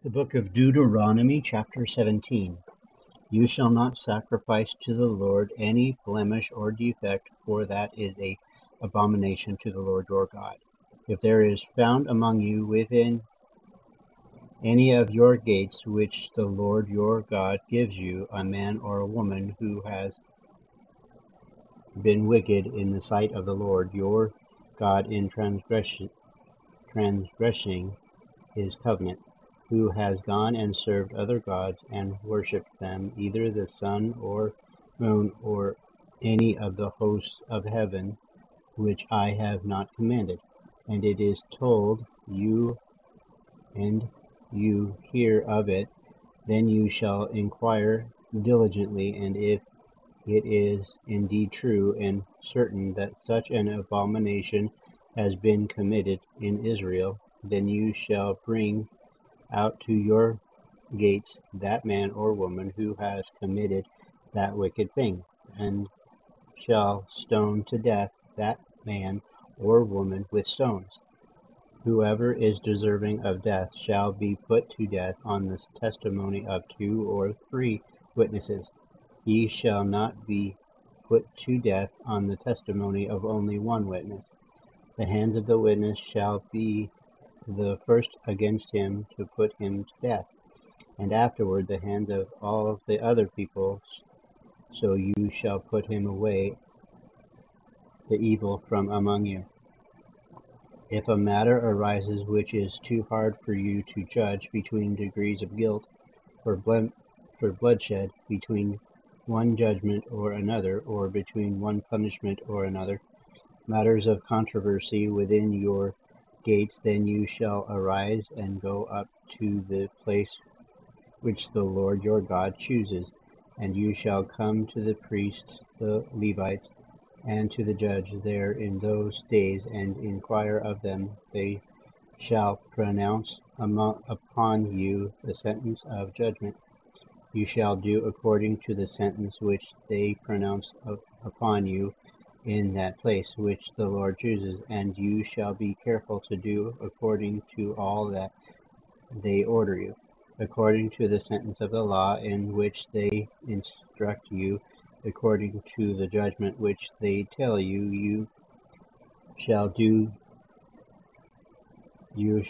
The book of Deuteronomy, chapter 17. You shall not sacrifice to the Lord any blemish or defect, for that is an abomination to the Lord your God. If there is found among you within any of your gates which the Lord your God gives you, a man or a woman who has been wicked in the sight of the Lord your God in transgressing his covenant, who has gone and served other gods and worshipped them, either the sun or moon or any of the hosts of heaven, which I have not commanded, and it is told you and you hear of it, then you shall inquire diligently, and if it is indeed true and certain that such an abomination has been committed in Israel, then you shall bring out to your gates that man or woman who has committed that wicked thing, and shall stone to death that man or woman with stones. Whoever is deserving of death shall be put to death on the testimony of 2 or 3 witnesses. He shall not be put to death on the testimony of only 1 witness. The hands of the witness shall be the first against him to put him to death, and afterward the hands of all the other people, so you shall put him away the evil from among you. If a matter arises which is too hard for you to judge between degrees of guilt for bloodshed, between one judgment or another, or between one punishment or another, matters of controversy within your gates, then you shall arise and go up to the place which the Lord your God chooses, and you shall come to the priests, the Levites, and to the judge there in those days, and inquire of them. They shall pronounce upon you the sentence of judgment. You shall do according to the sentence which they pronounce upon you in that place which the Lord chooses, and you shall be careful to do according to all that they order you, according to the sentence of the law in which they instruct you, according to the judgment which they tell you, you shall do. You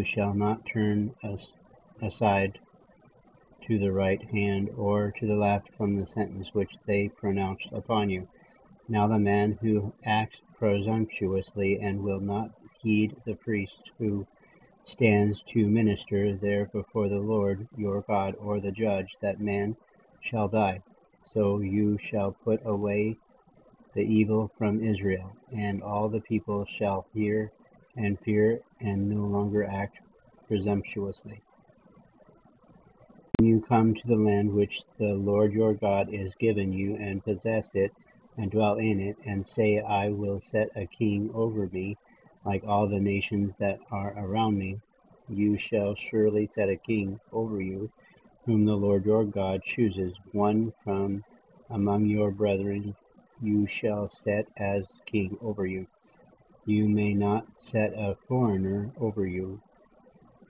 shall not turn aside to the right hand or to the left from the sentence which they pronounce upon you. Now the man who acts presumptuously and will not heed the priest who stands to minister there before the Lord your God, or the judge, that man shall die. So you shall put away the evil from Israel, and all the people shall hear and fear and no longer act presumptuously. When you come to the land which the Lord your God is given you, and possess it, and dwell in it, and say, I will set a king over me, like all the nations that are around me, you shall surely set a king over you, whom the Lord your God chooses, one from among your brethren you shall set as king over you. You may not set a foreigner over you,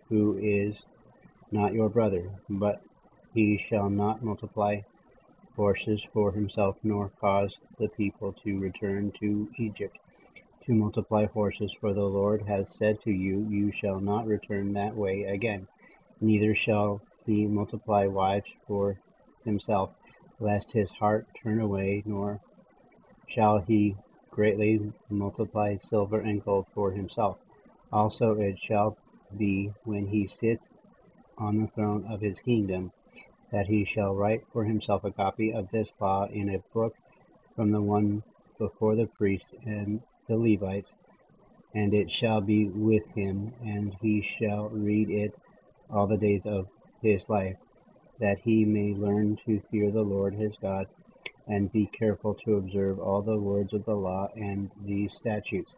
who is not your brother, but he shall not multiply forces for himself, nor cause the people to return to Egypt to multiply forces, for the Lord has said to you, you shall not return that way again. Neither shall he multiply wives for himself, lest his heart turn away, nor shall he greatly multiply silver and gold for himself. Also it shall be, when he sits on the throne of his kingdom, that he shall write for himself a copy of this law in a book from the one before the priests and the Levites, and it shall be with him, and he shall read it all the days of his life, that he may learn to fear the Lord his God, and be careful to observe all the words of the law and these statutes,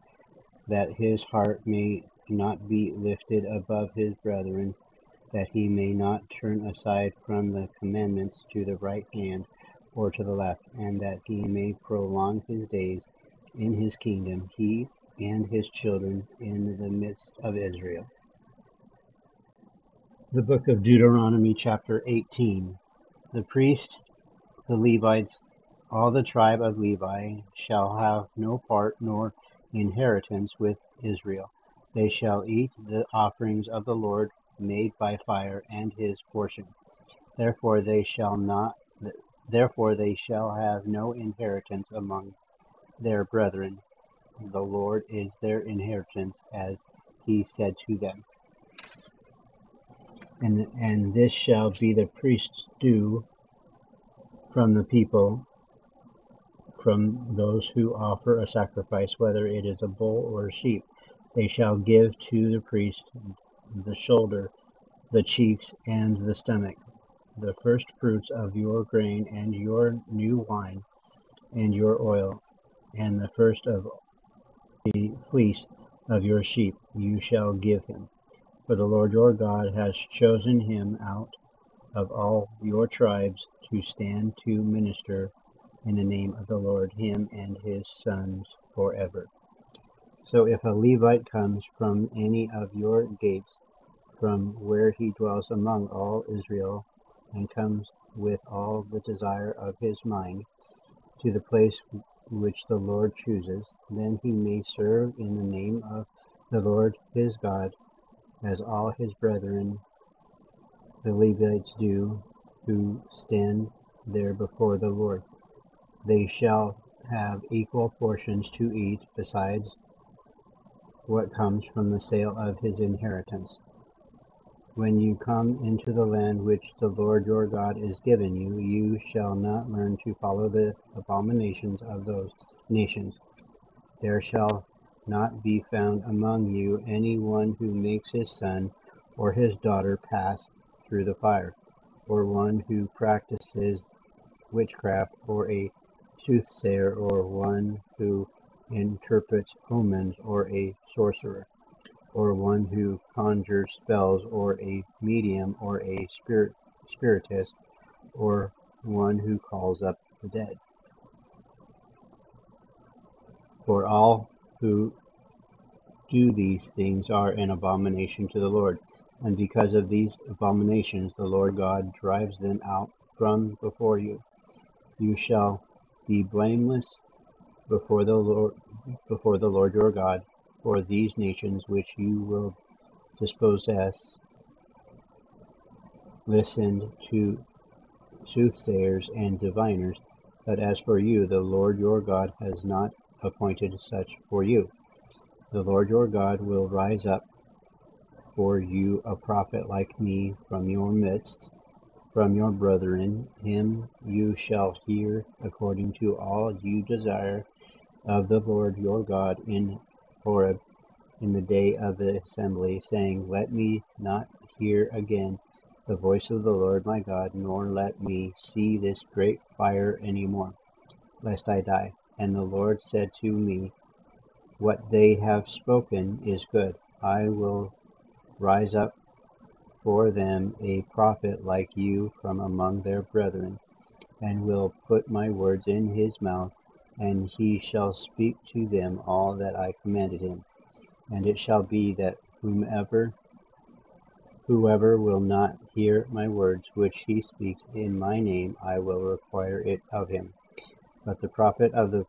that his heart may not be lifted above his brethren, that he may not turn aside from the commandments to the right hand or to the left, and that he may prolong his days in his kingdom, he and his children in the midst of Israel. The book of Deuteronomy, chapter 18. The priest, the Levites, all the tribe of Levi shall have no part nor inheritance with Israel. They shall eat the offerings of the Lord made by fire and his portion. Therefore they shall have no inheritance among their brethren. The Lord is their inheritance, as he said to them. And this shall be the priest's due from the people, from those who offer a sacrifice, whether it is a bull or a sheep. They shall give to the priest the shoulder, the cheeks, and the stomach, the first fruits of your grain, and your new wine, and your oil, and the first of the fleece of your sheep you shall give him. For the Lord your God has chosen him out of all your tribes to stand to minister in the name of the Lord, him and his sons forever. So if a Levite comes from any of your gates, from where he dwells among all Israel, and comes with all the desire of his mind to the place which the Lord chooses, then he may serve in the name of the Lord his God, as all his brethren the Levites do, who stand there before the Lord. They shall have equal portions to eat, besides what comes from the sale of his inheritance. When you come into the land which the Lord your God is giving you, you shall not learn to follow the abominations of those nations. There shall not be found among you any one who makes his son or his daughter pass through the fire, or one who practices witchcraft, or a soothsayer, or one who interprets omens, or a sorcerer, or one who conjures spells, or a medium, or a spiritist, or one who calls up the dead. For all who do these things are an abomination to the Lord, and because of these abominations the Lord God drives them out from before you. You shall be blameless before the Lord your God, for these nations which you will dispossess listened to soothsayers and diviners, but as for you, the Lord your God has not appointed such for you. The Lord your God will rise up for you a prophet like me from your midst, from your brethren. Him you shall hear according to all you desire of the Lord your God in Horeb in the day of the assembly, saying, Let me not hear again the voice of the Lord my God, nor let me see this great fire any more, lest I die. And the Lord said to me, What they have spoken is good. I will rise up for them a prophet like you from among their brethren, and will put my words in his mouth, and he shall speak to them all that I commanded him. And it shall be that whoever will not hear my words which he speaks in my name, I will require it of him. But the prophet who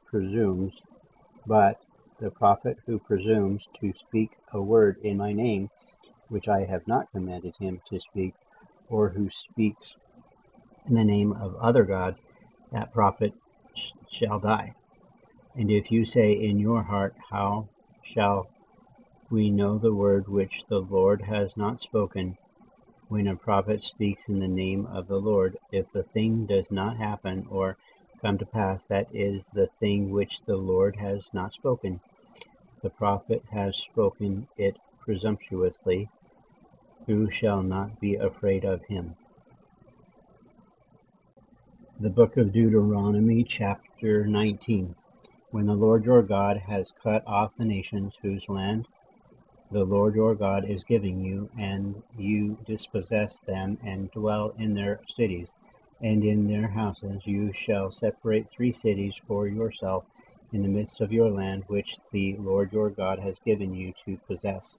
presumes to speak a word in my name, which I have not commanded him to speak, or who speaks in the name of other gods, that prophet shall die. And if you say in your heart, How shall we know the word which the Lord has not spoken? When a prophet speaks in the name of the Lord, if the thing does not happen or come to pass, that is the thing which the Lord has not spoken. The prophet has spoken it presumptuously. Who shall not be afraid of him? The book of Deuteronomy, chapter 19. When the Lord your God has cut off the nations whose land the Lord your God is giving you, and you dispossess them and dwell in their cities and in their houses, you shall separate 3 cities for yourself in the midst of your land, which the Lord your God has given you to possess.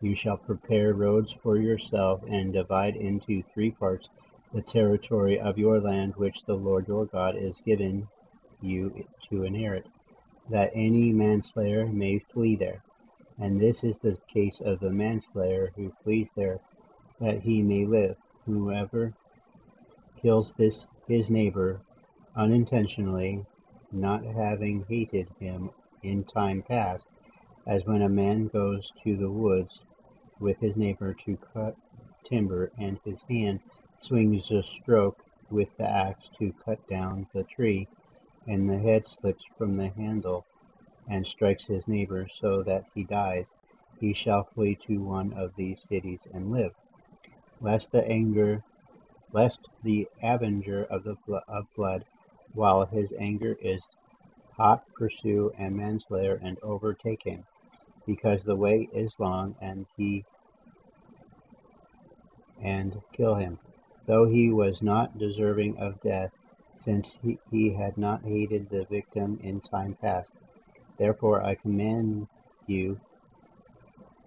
You shall prepare roads for yourself, and divide into 3 parts the territory of your land which the Lord your God is giving you to inherit, that any manslayer may flee there. And this is the case of the manslayer who flees there, that he may live. Whoever kills his neighbor unintentionally, not having hated him in time past, as when a man goes to the woods with his neighbor to cut timber, and his hand swings a stroke with the axe to cut down the tree, and the head slips from the handle and strikes his neighbor so that he dies, he shall flee to one of these cities and live, lest the avenger of blood, while his anger is hot, pursue a manslayer and overtake him, because the way is long, and kill him, though he was not deserving of death, since he had not hated the victim in time past. Therefore I command you,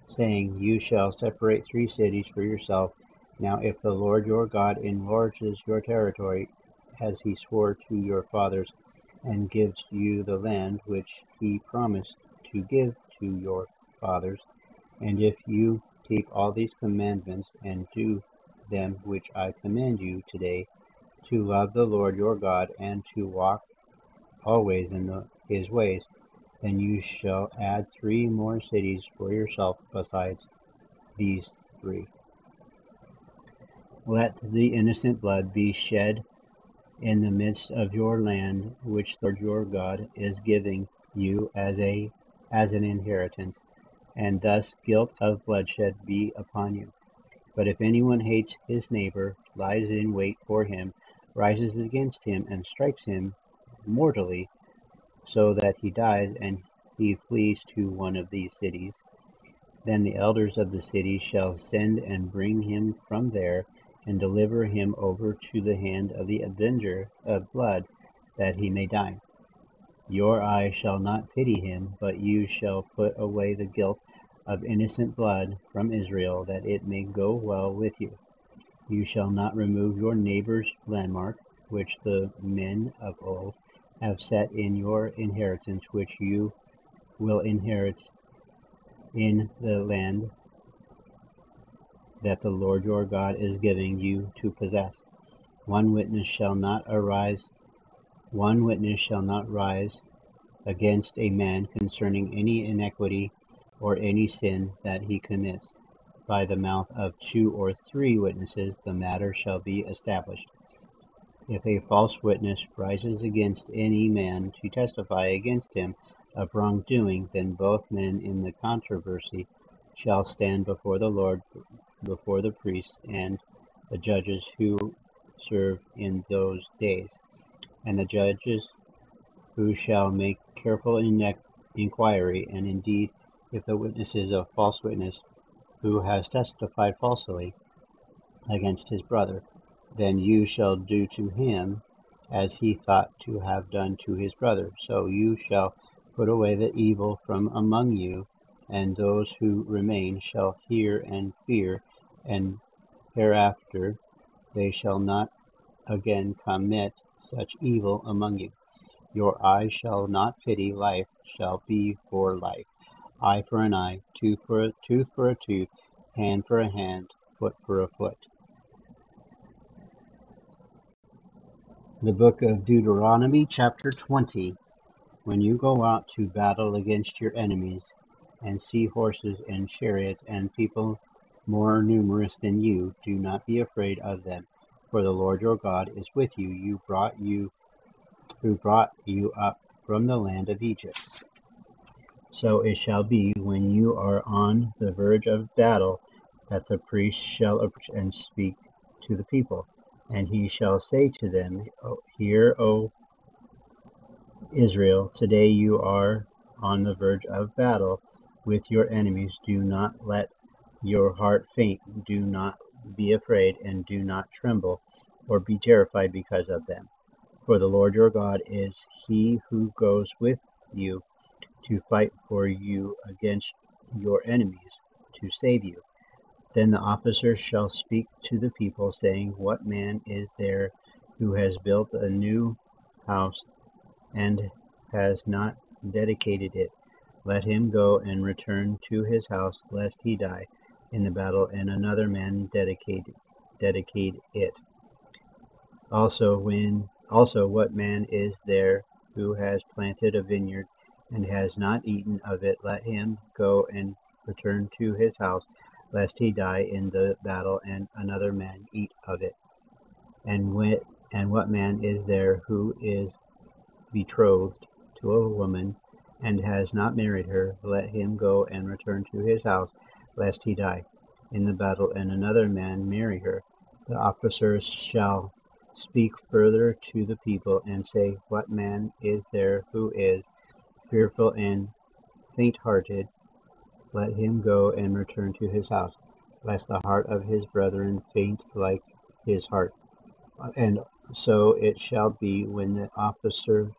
saying, You shall separate 3 cities for yourself. Now if the Lord your God enlarges your territory, as he swore to your fathers, and gives you the land which he promised to give to your fathers, and if you keep all these commandments and do them which I command you today, to love the Lord your God, and to walk always in his ways, then you shall add 3 more cities for yourself besides these 3. Let the innocent blood be shed in the midst of your land, which the Lord your God is giving you as an inheritance, and thus guilt of bloodshed be upon you. But if anyone hates his neighbor, lies in wait for him, rises against him, and strikes him mortally, so that he dies, and he flees to one of these cities, then the elders of the city shall send and bring him from there, and deliver him over to the hand of the avenger of blood, that he may die. Your eye shall not pity him, but you shall put away the guilt of innocent blood from Israel, that it may go well with you. You shall not remove your neighbor's landmark, which the men of old have set in your inheritance, which you will inherit in the land that the Lord your God is giving you to possess. One witness shall not rise against a man concerning any iniquity or any sin that he commits. By the mouth of 2 or 3 witnesses the matter shall be established. If a false witness rises against any man to testify against him of wrongdoing, then both men in the controversy shall stand before the Lord, before the priests and the judges who serve in those days, and the judges who shall make careful inquiry. And indeed, if the witness is a false witness who has testified falsely against his brother, then you shall do to him as he thought to have done to his brother. So you shall put away the evil from among you, and those who remain shall hear and fear, and hereafter they shall not again commit such evil among you. Your eye shall not pity, life shall be for life, eye for an eye, tooth for a tooth, hand for a hand, foot for a foot. The book of Deuteronomy, chapter 20. When you go out to battle against your enemies, and see horses and chariots and people more numerous than you, do not be afraid of them, for the Lord your God is with you, who brought you up from the land of Egypt. So it shall be, when you are on the verge of battle, that the priest shall approach and speak to the people, and he shall say to them, Hear, O Israel, today you are on the verge of battle with your enemies. Do not let your heart faint, do not be afraid, and do not tremble or be terrified because of them. For the Lord your God is he who goes with you to fight for you against your enemies, to save you. Then the officer shall speak to the people, saying, What man is there who has built a new house and has not dedicated it? Let him go and return to his house, lest he die in the battle, and another man dedicate it. Also, what man is there who has planted a vineyard and has not eaten of it? Let him go and return to his house, lest he die in the battle, and another man eat of it. And what man is there who is betrothed to a woman and has not married her? Let him go and return to his house, lest he die in the battle, and another man marry her. The officers shall speak further to the people, and say, What man is there who is fearful and faint-hearted? Let him go and return to his house, lest the heart of his brethren faint like his heart. And so it shall be when the officers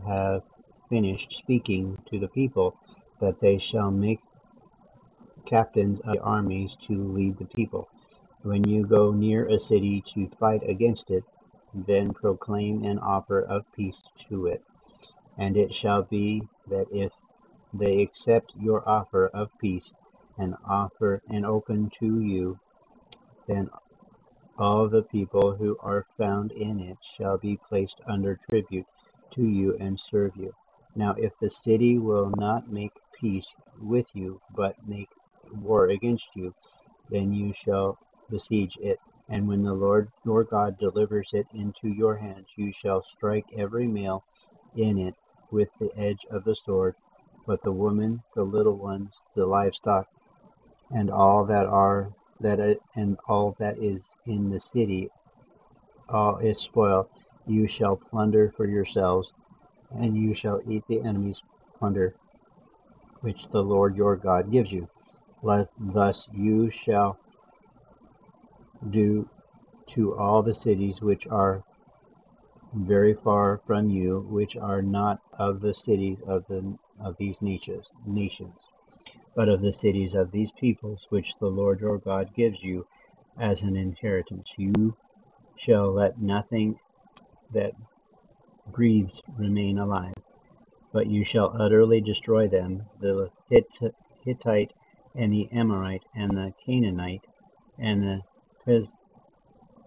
have finished speaking to the people, that they shall make captains of the armies to lead the people. When you go near a city to fight against it, then proclaim an offer of peace to it. And it shall be that if they accept your offer of peace and open to you, then all the people who are found in it shall be placed under tribute to you and serve you. Now if the city will not make peace with you, but make war against you, then you shall besiege it. And when the Lord your God delivers it into your hands, you shall strike every male in it with the edge of the sword, but the women, the little ones, the livestock, and all that is in the city, all its spoil, you shall plunder for yourselves, and you shall eat the enemy's plunder, which the Lord your God gives you. Thus you shall do to all the cities which are very far from you, which are not of the cities of these nations, but of the cities of these peoples, which the Lord your God gives you as an inheritance. You shall let nothing that breathes remain alive, but you shall utterly destroy them, the Hittite, and the Amorite, and the Canaanite, and the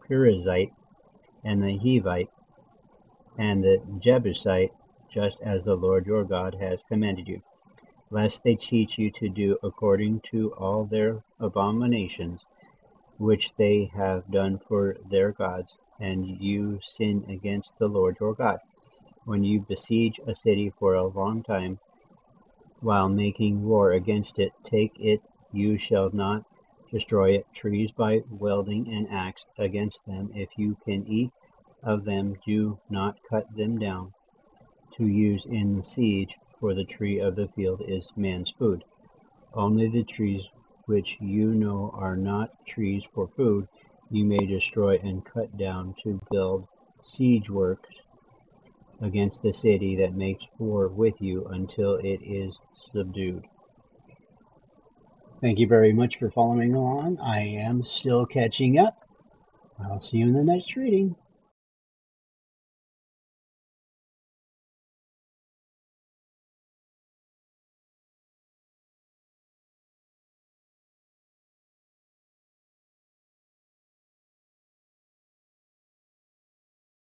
Perizzite, and the Hivite, and the Jebusite, just as the Lord your God has commanded you, lest they teach you to do according to all their abominations, which they have done for their gods, and you sin against the Lord your God. When you besiege a city for a long time, while making war against it, take it, you shall not destroy it. Trees by wielding an axe against them, if you can eat of them, do not cut them down to use in the siege, for the tree of the field is man's food. Only the trees which you know are not trees for food, you may destroy and cut down to build siege works against the city that makes war with you until it is subdued. Thank you very much for following along. I am still catching up. I'll see you in the next reading.